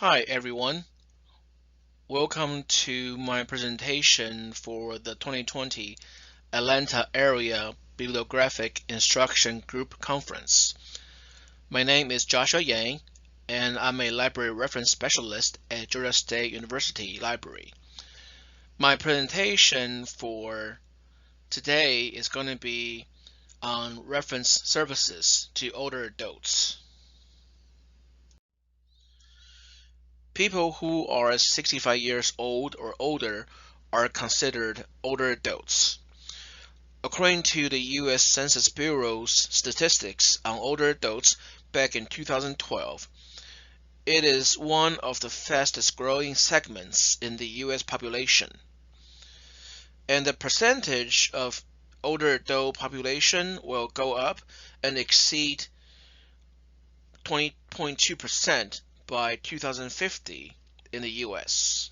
Hi everyone, welcome to my presentation for the 2020 Atlanta Area Bibliographic Instruction Group Conference. My name is Joshua Yang, and I'm a library reference specialist at Georgia State University Library. My presentation for today is going to be on reference services to older adults. People who are 65 years old or older are considered older adults. According to the U.S. Census Bureau's statistics on older adults back in 2012, it is one of the fastest growing segments in the U.S. population. And the percentage of older adult population will go up and exceed 20.2% by 2050 in the U.S.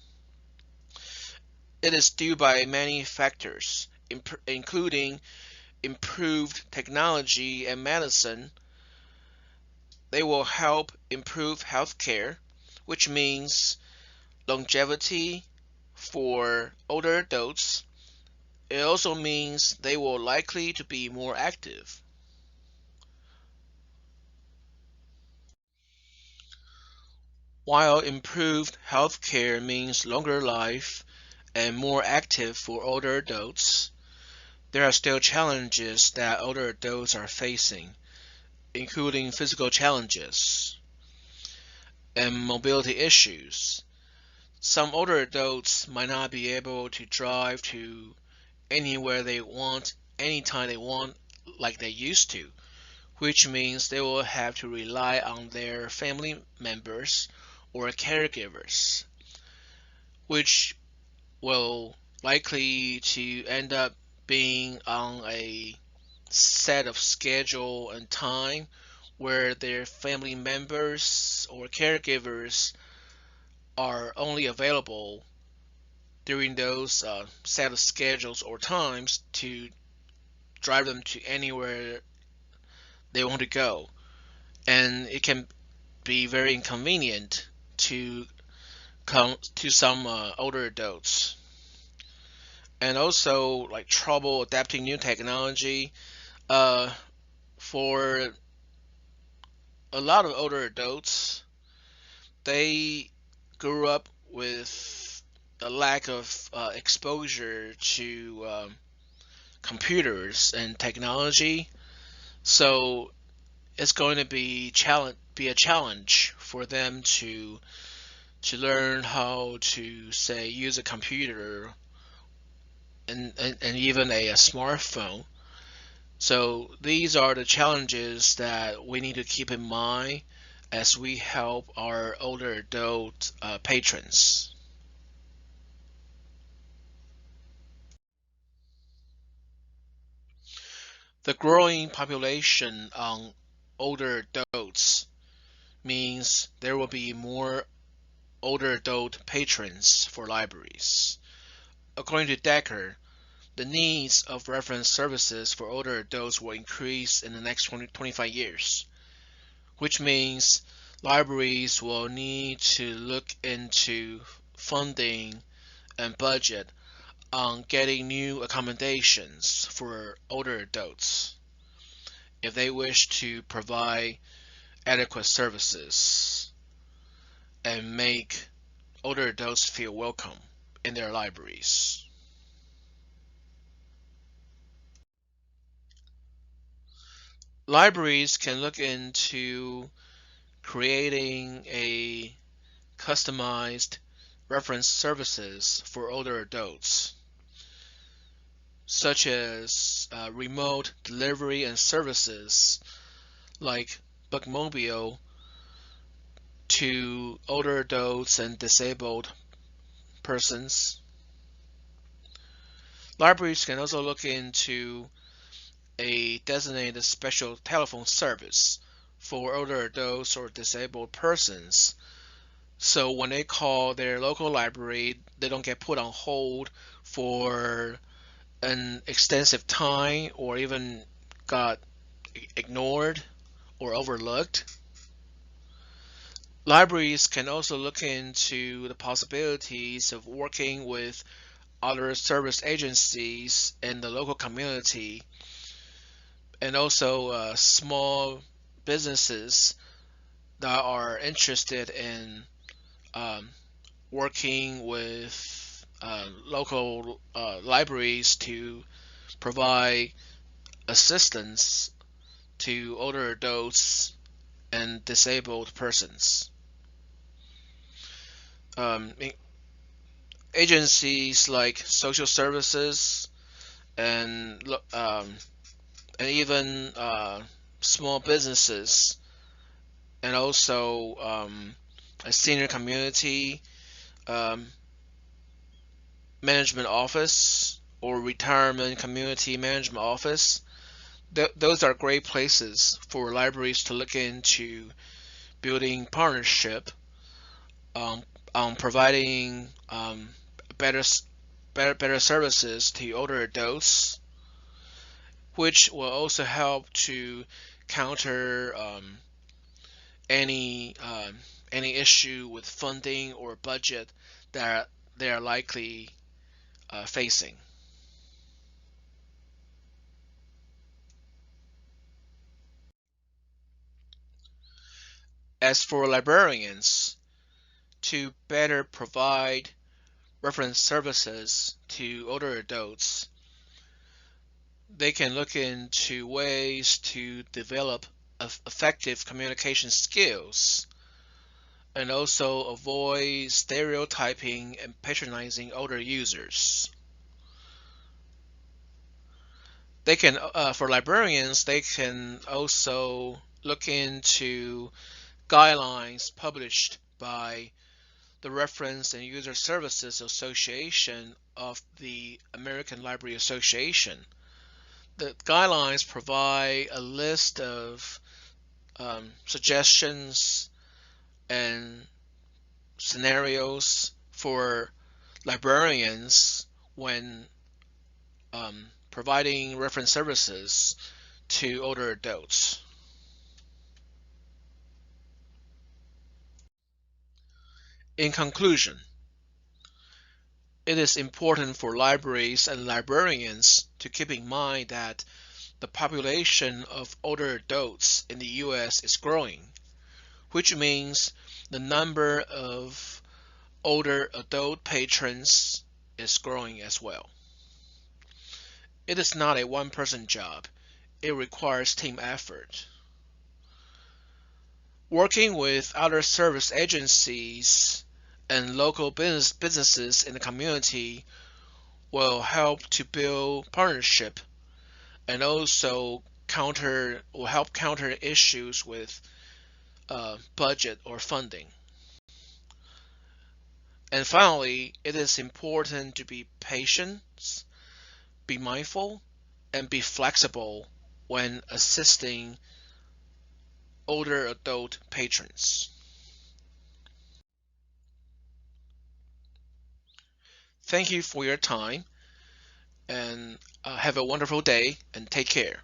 It is due by many factors, including improved technology and medicine. They will help improve healthcare, which means longevity for older adults. It also means they will likely to be more active. While improved healthcare means longer life and more active for older adults, there are still challenges that older adults are facing, including physical challenges and mobility issues. Some older adults might not be able to drive to anywhere they want, anytime they want, like they used to, which means they will have to rely on their family members or caregivers, which will likely to end up being on a set of schedule and time where their family members or caregivers are only available during those set of schedules or times to drive them to anywhere they want to go. And it can be very inconvenient to come to some older adults. And also like trouble adapting new technology. For a lot of older adults, they grew up with a lack of exposure to computers and technology, so it's going to be a challenge for them to learn how to say use a computer and even a smartphone. So these are the challenges that we need to keep in mind as we help our older adult patrons. The growing population on older adults means there will be more older adult patrons for libraries. According to Decker, the needs of reference services for older adults will increase in the next 25 years, which means libraries will need to look into funding and budget on getting new accommodations for older adults if they wish to provide adequate services and make older adults feel welcome in their libraries. Libraries can look into creating a customized reference services for older adults, such as remote delivery and services like Bookmobile to older adults and disabled persons. Libraries can also look into a designated special telephone service for older adults or disabled persons. So when they call their local library, they don't get put on hold for an extensive time or even got ignored or overlooked. Libraries can also look into the possibilities of working with other service agencies in the local community and also small businesses that are interested in um, working with local libraries to provide assistance to older adults and disabled persons. Um, Agencies like social services and and even small businesses and also a senior community um, management office or retirement community management office. Those are great places for libraries to look into building partnership um, on providing better, better services to older adults, which will also help to counter any any issue with funding or budget that they are likely facing. As for librarians, to better provide reference services to older adults, they can look into ways to develop effective communication skills and also avoid stereotyping and patronizing older users. They can, for librarians, they can also look into guidelines published by the Reference and User Services Association of the American Library Association. The guidelines provide a list of suggestions and scenarios for librarians when providing reference services to older adults. In conclusion, it is important for libraries and librarians to keep in mind that the population of older adults in the US is growing, which means the number of older adult patrons is growing as well. It is not a one-person job. It requires team effort. Working with other service agencies and local businesses in the community will help to build partnership and also will help counter issues with budget or funding. And finally, it is important to be patient, be mindful, and be flexible when assisting older adult patrons. Thank you for your time and have a wonderful day and take care.